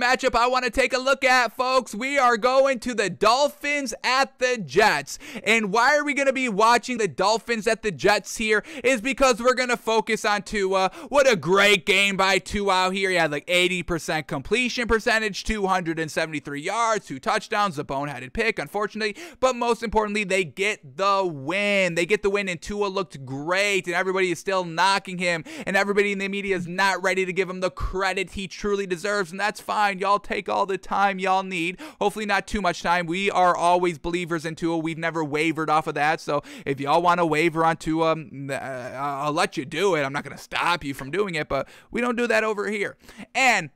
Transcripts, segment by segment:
Matchup I want to take a look at, folks. We are going to the Dolphins at the Jets. And why are we going to be watching the Dolphins at the Jets here? Is because we're going to focus on Tua. What a great game by Tua out here. He had like 80% completion percentage, 273 yards, 2 touchdowns, a boneheaded pick, unfortunately. But most importantly, they get the win. They get the win, and Tua looked great, and everybody is still knocking him, and everybody in the media is not ready to give him the credit he truly deserves, and that's fine. Y'all take all the time y'all need. Hopefully not too much time. We are always believers in Tua. We've never wavered off of that. So if y'all want to waver on Tua, I'll let you do it. I'm not going to stop you from doing it, but we don't do that over here. And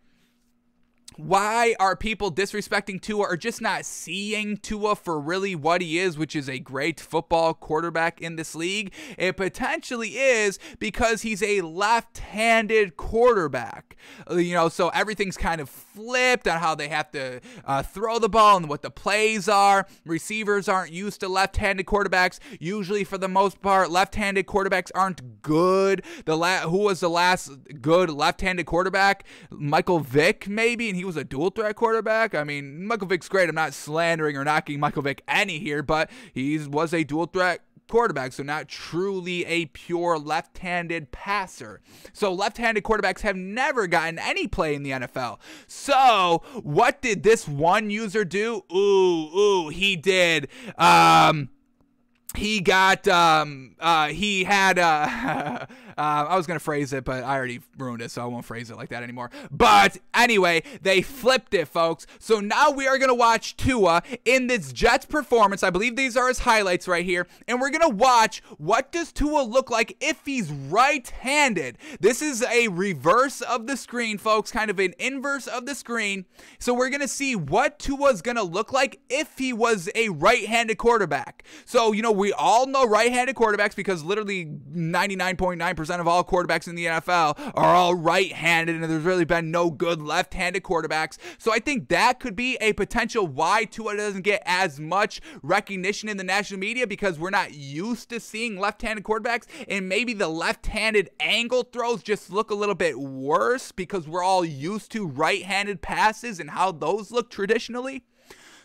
why are people disrespecting Tua or just not seeing Tua for really what he is, which is a great football quarterback in this league? It potentially is because he's a left-handed quarterback. So everything's kind of flipped on how they have to throw the ball and what the plays are. Receivers aren't used to left-handed quarterbacks. Usually, for the most part, left-handed quarterbacks aren't good. Who was the last good left-handed quarterback? Michael Vick, maybe, and he was a dual threat quarterback. I mean, Michael Vick's great. I'm not slandering or knocking Michael Vick any here, but he was a dual threat quarterback, so not truly a pure left-handed passer. So left-handed quarterbacks have never gotten any play in the NFL. So what did this one user do? He did. He got, he had, I was going to phrase it, but I already ruined it, so I won't phrase it like that anymore. But anyway, they flipped it, folks. So now we are going to watch Tua in this Jets performance. I believe these are his highlights right here. And we're going to watch what does Tua look like if he's right-handed. This is a reverse of the screen, folks, kind of an inverse of the screen. So we're going to see what Tua's going to look like if he was a right-handed quarterback. So, we all know right-handed quarterbacks because literally 99.9% of all quarterbacks in the NFL are all right-handed, and there's really been no good left-handed quarterbacks. So I think that could be a potential why Tua doesn't get as much recognition in the national media, because we're not used to seeing left-handed quarterbacks, and maybe the left-handed angle throws just look a little bit worse because we're all used to right-handed passes and how those look traditionally.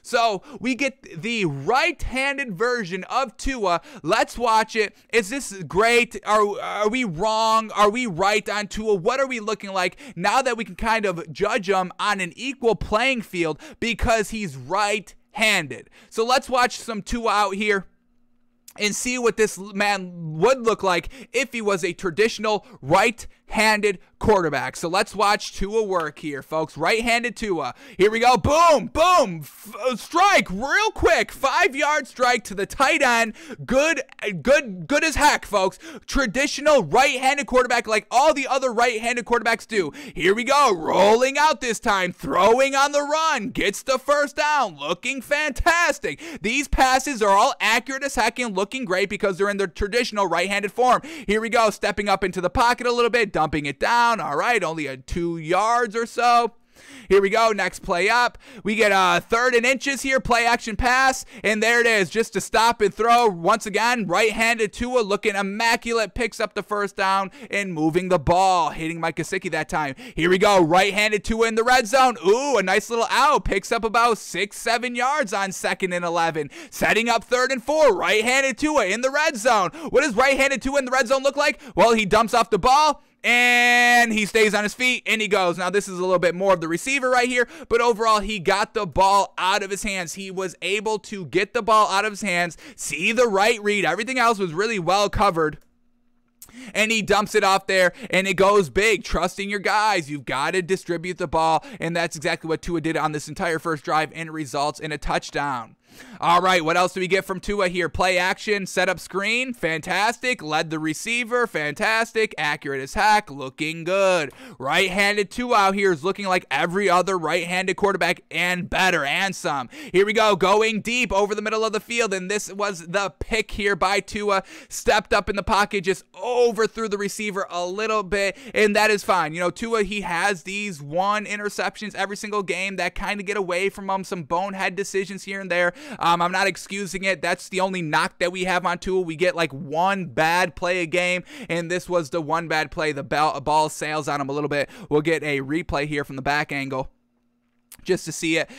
So we get the right-handed version of Tua. Let's watch it. Is this great? Are we wrong? Are we right on Tua? What are we looking like now that we can kind of judge him on an equal playing field because he's right-handed? So let's watch some Tua out here and see what this man would look like if he was a traditional right-handed quarterback. So let's watch Tua work here, folks. Right-handed Tua. Here we go. Boom, boom. Strike real quick. 5-yard strike to the tight end. Good as heck, folks. Traditional right-handed quarterback like all the other right-handed quarterbacks do. Here we go. Rolling out this time. Throwing on the run. Gets the first down. Looking fantastic. These passes are all accurate as heck and looking great because they're in their traditional right-handed form. Here we go. Stepping up into the pocket a little bit. Dumping it down. All right, only a 2 yards or so. Here we go, next play up. We get a 3rd and inches here, play action pass, and there it is, just to stop and throw. Once again, right-handed Tua looking immaculate, picks up the first down and moving the ball, hitting Mike Gesicki that time. Here we go, right-handed Tua in the red zone. Ooh, a nice little out, picks up about 6-7 yards on 2nd and 11. Setting up 3rd and 4, right-handed Tua in the red zone. What does right-handed Tua in the red zone look like? Well, he dumps off the ball, and he stays on his feet, and he goes. Now, this is a little bit more of the receiver right here, but overall, he got the ball out of his hands. He was able to get the ball out of his hands, see the right read. Everything else was really well covered. And he dumps it off there, and it goes big. Trusting your guys. You've got to distribute the ball, and that's exactly what Tua did on this entire first drive, and it results in a touchdown. All right, what else do we get from Tua here? Play action, set up screen, fantastic. Led the receiver, fantastic. Accurate as heck, looking good. Right-handed Tua out here is looking like every other right-handed quarterback and better, and some. Here we go, going deep over the middle of the field, and this was the pick here by Tua. Stepped up in the pocket, just overthrew the receiver a little bit, and that is fine. Tua, he has these 1 interceptions every single game that kind of get away from him, some bonehead decisions here and there. I'm not excusing it. That's the only knock that we have on Tua. We get like 1 bad play a game, and this was the 1 bad play. The ball sails on him a little bit. We'll get a replay here from the back angle. just to see it.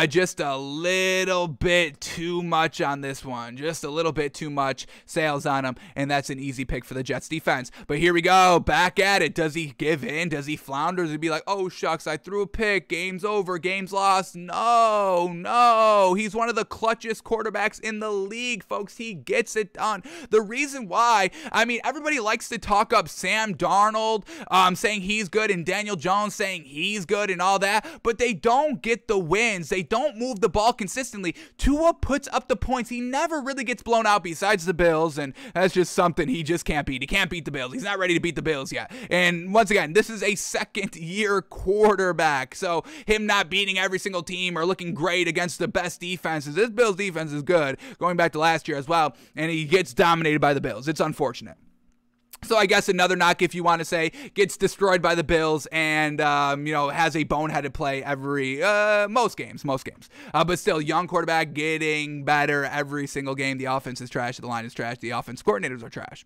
Just a little bit too much on this one. Just a little bit too much sales on him, and that's an easy pick for the Jets defense. But here we go, back at it. Does he give in? Does he flounder? Does he be like, oh, shucks, I threw a pick. Game's over. Game's lost. No. He's one of the clutchest quarterbacks in the league, folks. He gets it done. The reason why, I mean, everybody likes to talk up Sam Darnold, saying he's good, and Daniel Jones saying he's good and all that, but they don't get the wins. They don't move the ball consistently. Tua puts up the points. He never really gets blown out besides the Bills, and that's just something he just can't beat. He can't beat the Bills. He's not ready to beat the Bills yet. And once again, this is a second-year quarterback, so him not beating every single team or looking great against the best defenses. This Bills defense is good, going back to last year as well, and he gets dominated by the Bills. It's unfortunate. So I guess another knock, if you want to say, gets destroyed by the Bills and, has a boneheaded play most games. But still, young quarterback getting better every single game. The offense is trash. The line is trash. The offense coordinators are trash.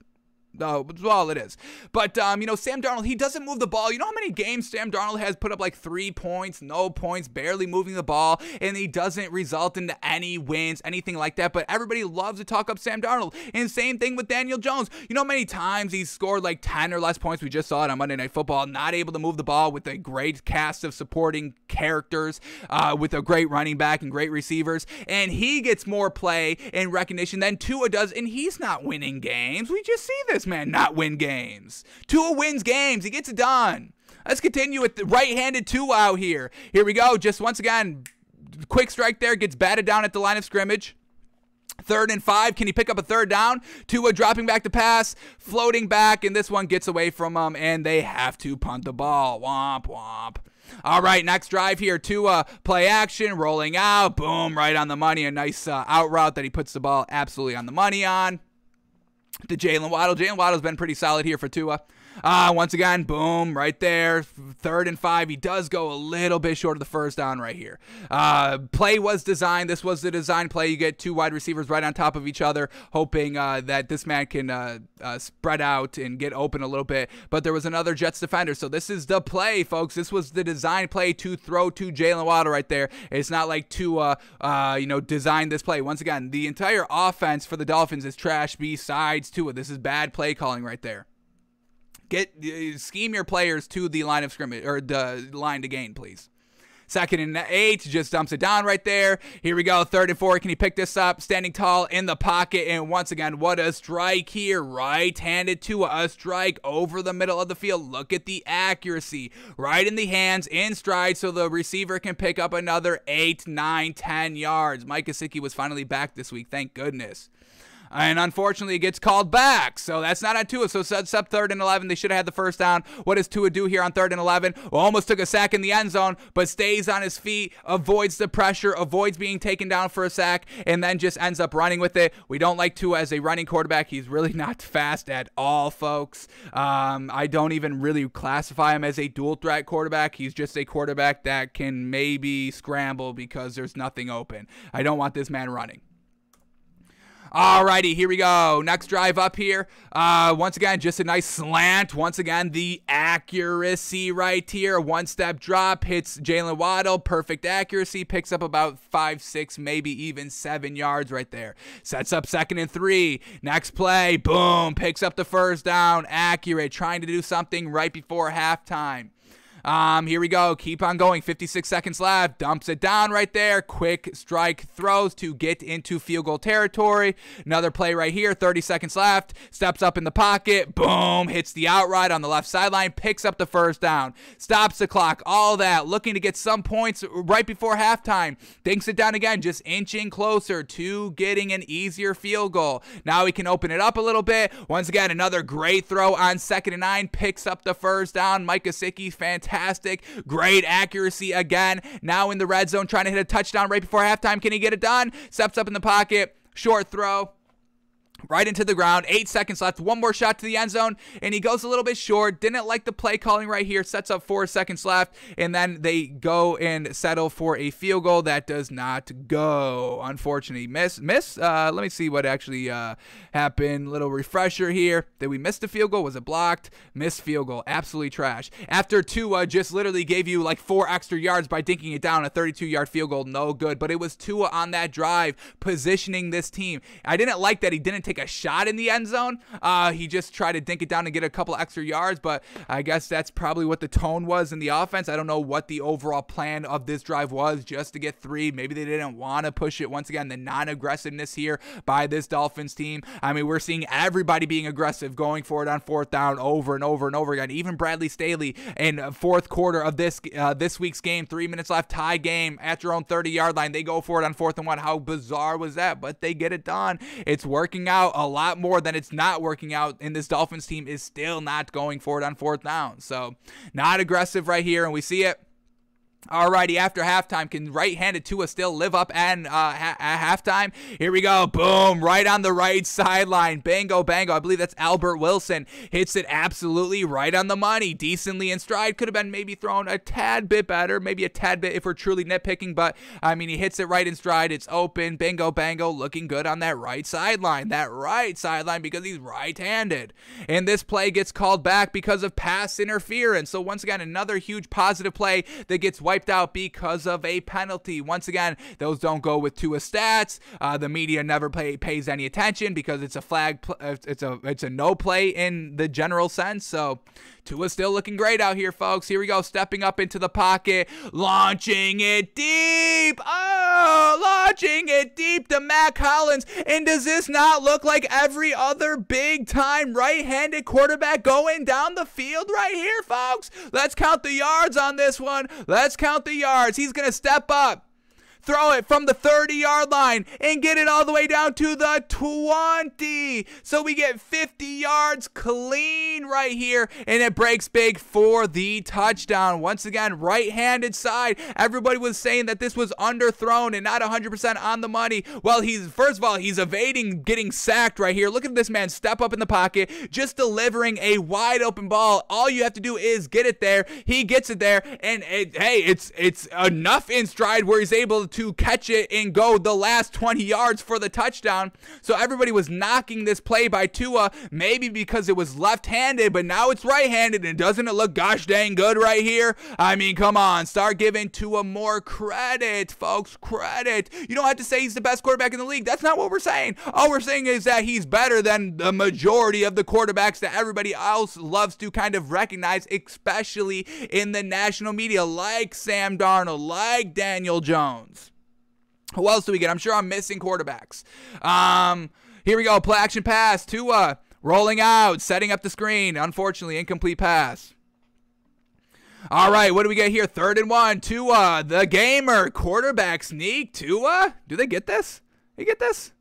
No, that's all it is. But, Sam Darnold, he doesn't move the ball. You know how many games Sam Darnold has put up like 3 points, no points, barely moving the ball, and he doesn't result into any wins, anything like that. But everybody loves to talk up Sam Darnold. And same thing with Daniel Jones. You know how many times he's scored like 10 or less points? We just saw it on Monday Night Football. Not able to move the ball with a great cast of supporting characters, with a great running back and great receivers. And he gets more play and recognition than Tua does, and he's not winning games. We just see this man not win games. Tua wins games. He gets it done. Let's continue with the right-handed Tua out here. Here we go. Just once again, quick strike there. Gets batted down at the line of scrimmage. 3rd and 5. Can he pick up a 3rd down? Tua dropping back to pass, floating back, and this one gets away from him, and they have to punt the ball. Womp, womp. All right, next drive here. Tua, play action, rolling out. Boom, right on the money. A nice out route that he puts the ball absolutely on the money on. To Jalen Waddle. Jalen Waddle's been pretty solid here for Tua. Once again, boom, right there. 3rd and 5. He does go a little bit short of the 1st down right here. Play was designed. This was the design play. You get 2 wide receivers right on top of each other, hoping that this man can spread out and get open a little bit. But there was another Jets defender. So this is the play, folks. This was the design play to throw to Jalen Waddle right there. It's not like Tua, designed this play. Once again, the entire offense for the Dolphins is trash besides Tua. This is bad play calling right there. Scheme your players to the line of scrimmage, or the line to gain, please. 2nd and 8, just dumps it down right there. Here we go, 3rd and 4. Can he pick this up? Standing tall in the pocket, and once again, what a strike here. Right-handed to a strike over the middle of the field. Look at the accuracy. Right in the hands, in stride, so the receiver can pick up another 8, 9, 10 yards. Mike Gesicki was finally back this week, thank goodness. And unfortunately, it gets called back. So that's not on Tua. So sets up 3rd and 11. They should have had the 1st down. What does Tua do here on 3rd and 11? Well, almost took a sack in the end zone, but stays on his feet, avoids the pressure, avoids being taken down for a sack, and then just ends up running with it. We don't like Tua as a running quarterback. He's really not fast at all, folks. I don't even really classify him as a dual threat quarterback. He's just a quarterback that can maybe scramble because there's nothing open. I don't want this man running. Alrighty, here we go. Next drive up here. Once again, just a nice slant. Once again, the accuracy right here. 1-step drop, hits Jalen Waddle. Perfect accuracy. Picks up about 5, 6, maybe even 7 yards right there. Sets up 2nd and 3. Next play, boom. Picks up the 1st down. Accurate. Trying to do something right before halftime. Here we go. Keep on going. 56 seconds left. Dumps it down right there. Quick strike throws to get into field goal territory. Another play right here. 30 seconds left. Steps up in the pocket. Boom. Hits the outright on the left sideline. Picks up the 1st down. Stops the clock. All that. Looking to get some points right before halftime. Dinks it down again. Just inching closer to getting an easier field goal. Now he can open it up a little bit. Once again, another great throw on 2nd and 9. Picks up the 1st down. Mike Gesicki, fantastic. Great accuracy again. Now in the red zone, trying to hit a touchdown right before halftime. Can he get it done? Steps up in the pocket. Short throw. right into the ground. 8 seconds left. One more shot to the end zone, and he goes a little bit short. Didn't like the play calling right here. Sets up 4 seconds left, and then they go and settle for a field goal that does not go. Unfortunately, miss. Let me see what actually happened. Little refresher here. Did we miss the field goal? Was it blocked? Missed field goal. Absolutely trash. After Tua just literally gave you like 4 extra yards by dinking it down, a 32-yard field goal. No good. But it was Tua on that drive positioning this team. I didn't like that he didn't take a shot in the end zone. He just tried to dink it down and get a couple extra yards, but I guess that's probably what the tone was in the offense. I don't know what the overall plan of this drive was, just to get 3. Maybe they didn't want to push it. Once again, the non-aggressiveness here by this Dolphins team. I mean, we're seeing everybody being aggressive, going for it on 4th down over and over and over again. Even Bradley Staley in 4th quarter of this week's game, 3 minutes left, tie game at your own 30-yard line. They go for it on 4th and 1. How bizarre was that? But they get it done. It's working out a lot more than it's not working out, and this Dolphins team is still not going for it on 4th down. So not aggressive right here, and we see it. Alrighty, after halftime, can right-handed Tua still live up at halftime? Here we go. Boom. Right on the right sideline. Bango, bango. I believe that's Albert Wilson. Hits it absolutely right on the money. Decently in stride. Could have been maybe thrown a tad bit better. Maybe a tad bit if we're truly nitpicking. But, I mean, he hits it right in stride. It's open. Bango, bango. Looking good on that right sideline. That right sideline because he's right-handed. And this play gets called back because of pass interference. So, once again, another huge positive play that gets wiped out because of a penalty. Once again, those don't go with Tua stats. The media never pays any attention because it's a flag. It's a no play in the general sense. So Tua's still looking great out here, folks. Here we go, stepping up into the pocket, launching it deep. Oh, launching it deep to Mack Hollins. And does this not look like every other big-time right-handed quarterback going down the field right here, folks? Let's count the yards on this one. Let's count the yards. He's going to step up, throw it from the 30-yard line, and get it all the way down to the 20. So we get 50 yards clean right here, and it breaks big for the touchdown. Once again, right-handed side. Everybody was saying that this was underthrown and not 100% on the money. Well, first of all, he's evading getting sacked right here. Look at this man step up in the pocket, just delivering a wide open ball. All you have to do is get it there. He gets it there, and it's enough in stride where he's able to catch it and go the last 20 yards for the touchdown. So everybody was knocking this play by Tua, maybe because it was left-handed, but now it's right-handed, and doesn't it look gosh dang good right here? I mean, come on, start giving Tua more credit, folks, credit. You don't have to say he's the best quarterback in the league. That's not what we're saying. All we're saying is that he's better than the majority of the quarterbacks that everybody else loves to kind of recognize, especially in the national media, like Sam Darnold, like Daniel Jones. Who else do we get? I'm sure I'm missing quarterbacks. Here we go. Play action pass. Tua rolling out, setting up the screen. Unfortunately, incomplete pass. All right, what do we get here? 3rd and 1. Tua, the gamer. Quarterback sneak. Tua. Do they get this? They get this?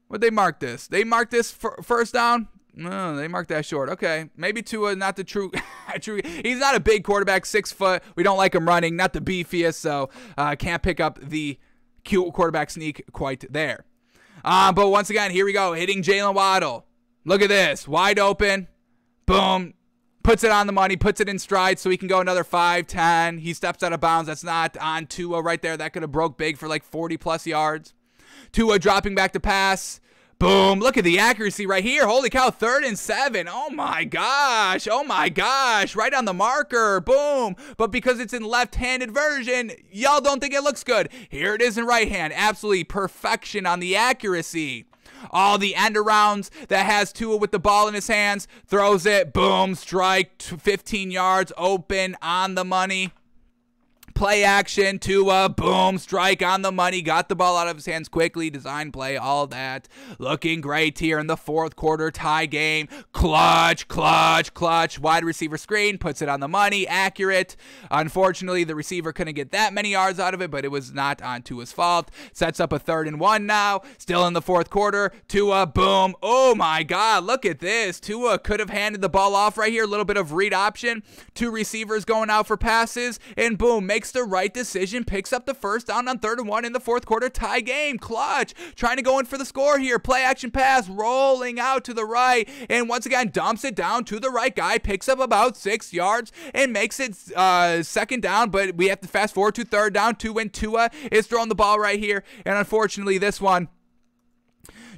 What'd they mark this? They marked this for first down? No, they marked that short. Okay, maybe Tua, not the true. He's not a big quarterback, 6 foot. We don't like him running, not the beefiest, so can't pick up the cute quarterback sneak quite there. But once again, here we go, hitting Jalen Waddle. Look at this, wide open, boom, puts it on the money, puts it in stride so he can go another 5-10. He steps out of bounds. That's not on Tua right there. That could have broke big for like 40-plus yards. Tua dropping back to pass. Boom. Look at the accuracy right here. Holy cow. 3rd and 7. Oh my gosh. Oh my gosh. Right on the marker. Boom. But because it's in left-handed version, y'all don't think it looks good. Here it is in right hand. Absolutely perfection on the accuracy. All the end arounds that has Tua with the ball in his hands. Throws it. Boom. Strike. 15 yards. Open on the money. Play action, Tua, boom, strike on the money, got the ball out of his hands quickly, design play, all that. Looking great here in the 4th quarter, tie game. Clutch, clutch, clutch. Wide receiver screen, puts it on the money, accurate. Unfortunately, the receiver couldn't get that many yards out of it, but it was not on Tua's fault. Sets up a 3rd and 1 now, still in the 4th quarter. Tua, boom. Oh my God, look at this. Tua could have handed the ball off right here, a little bit of read option. 2 receivers going out for passes, and boom, makes makes the right decision, picks up the first down on 3rd and 1 in the 4th quarter, tie game, clutch, trying to go in for the score here, play action pass, rolling out to the right, and once again dumps it down to the right guy, picks up about 6 yards, and makes it 2nd down, but we have to fast forward to 3rd down to when Tua is throwing the ball right here, and unfortunately this one,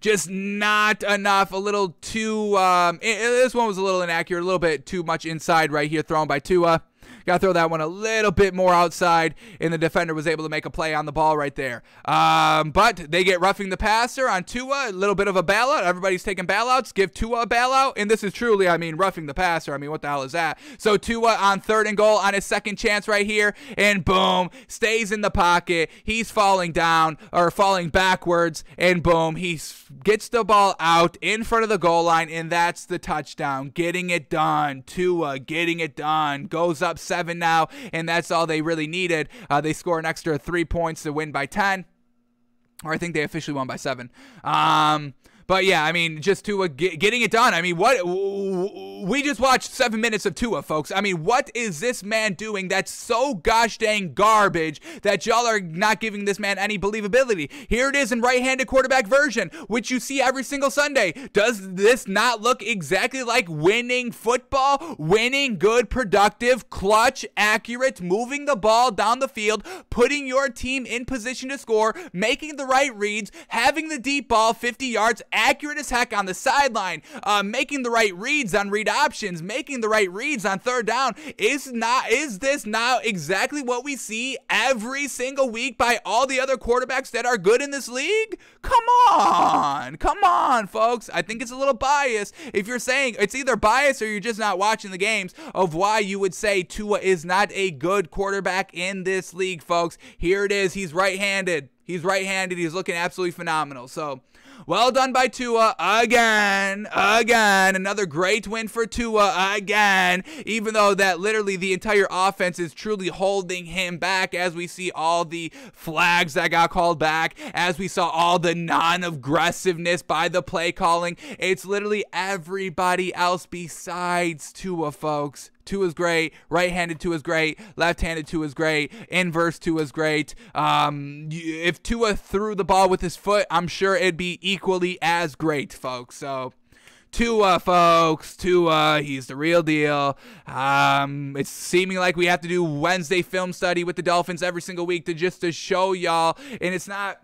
just not enough, a little too, this one was a little inaccurate, a little bit too much inside right here thrown by Tua. Got to throw that one a little bit more outside, and the defender was able to make a play on the ball right there. But they get roughing the passer on Tua, a little bit of a bailout. Everybody's taking bailouts. Give Tua a bailout, and this is truly, roughing the passer. What the hell is that? So Tua on 3rd and goal on his second chance right here, and boom, stays in the pocket. He's falling down, or falling backwards, and boom, he gets the ball out in front of the goal line, and that's the touchdown. Getting it done. Tua getting it done. Goes up 7 now, and that's all they really needed. They score an extra 3 points to win by 10, or I think they officially won by 7. But yeah, just Tua getting it done. What? We just watched 7 minutes of Tua, folks. What is this man doing that's so gosh dang garbage that y'all are not giving this man any believability? Here it is in right-handed quarterback version, which you see every single Sunday. Does this not look exactly like winning football? Winning, good, productive, clutch, accurate, moving the ball down the field, putting your team in position to score, making the right reads, having the deep ball 50 yards, accurate as heck on the sideline, making the right reads on read options, making the right reads on 3rd down. Is this now exactly what we see every single week by all the other quarterbacks that are good in this league? Come on, folks. I think it's a little biased if you're saying it's either biased or you're just not watching the games of why you would say Tua is not a good quarterback in this league, folks. Here it is. He's right-handed. He's looking absolutely phenomenal. So, well done by Tua again. Another great win for Tua again, even though that literally the entire offense is truly holding him back, as we see all the flags that got called back, as we saw all the non-aggressiveness by the play calling. It's literally everybody else besides Tua, folks. Tua's great. Right-handed Tua's great. Left-handed Tua's great. Inverse Tua's great. If Tua threw the ball with his foot, I'm sure it'd be equally as great, folks. So, Tua, folks. Tua, he's the real deal. It's seeming like we have to do Wednesday film study with the Dolphins every single week to show y'all, and it's not...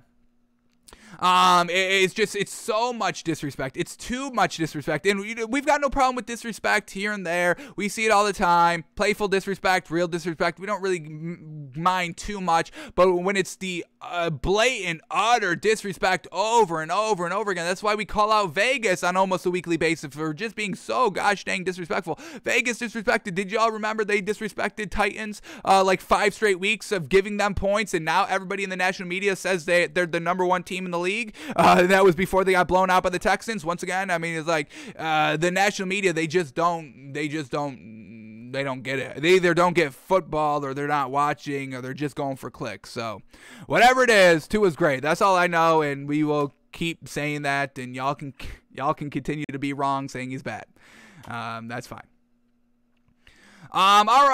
It's so much disrespect. It's too much disrespect. And we've got no problem with disrespect here and there. We see it all the time. Playful disrespect, real disrespect. We don't really mind too much. But when it's the blatant, utter disrespect over and over and over again, that's why we call out Vegas on almost a weekly basis for just being so gosh dang disrespectful. Vegas disrespected. Did y'all remember they disrespected Titans like 5 straight weeks of giving them points, and now everybody in the national media says they're the number 1 team in the league? That was before they got blown out by the Texans. Once again, it's like the national media, they don't get it. They either don't get football, or they're not watching, or they're just going for clicks. So whatever it is, Tua's great. That's all I know, and we will keep saying that, and y'all can continue to be wrong saying he's bad. That's fine. All right.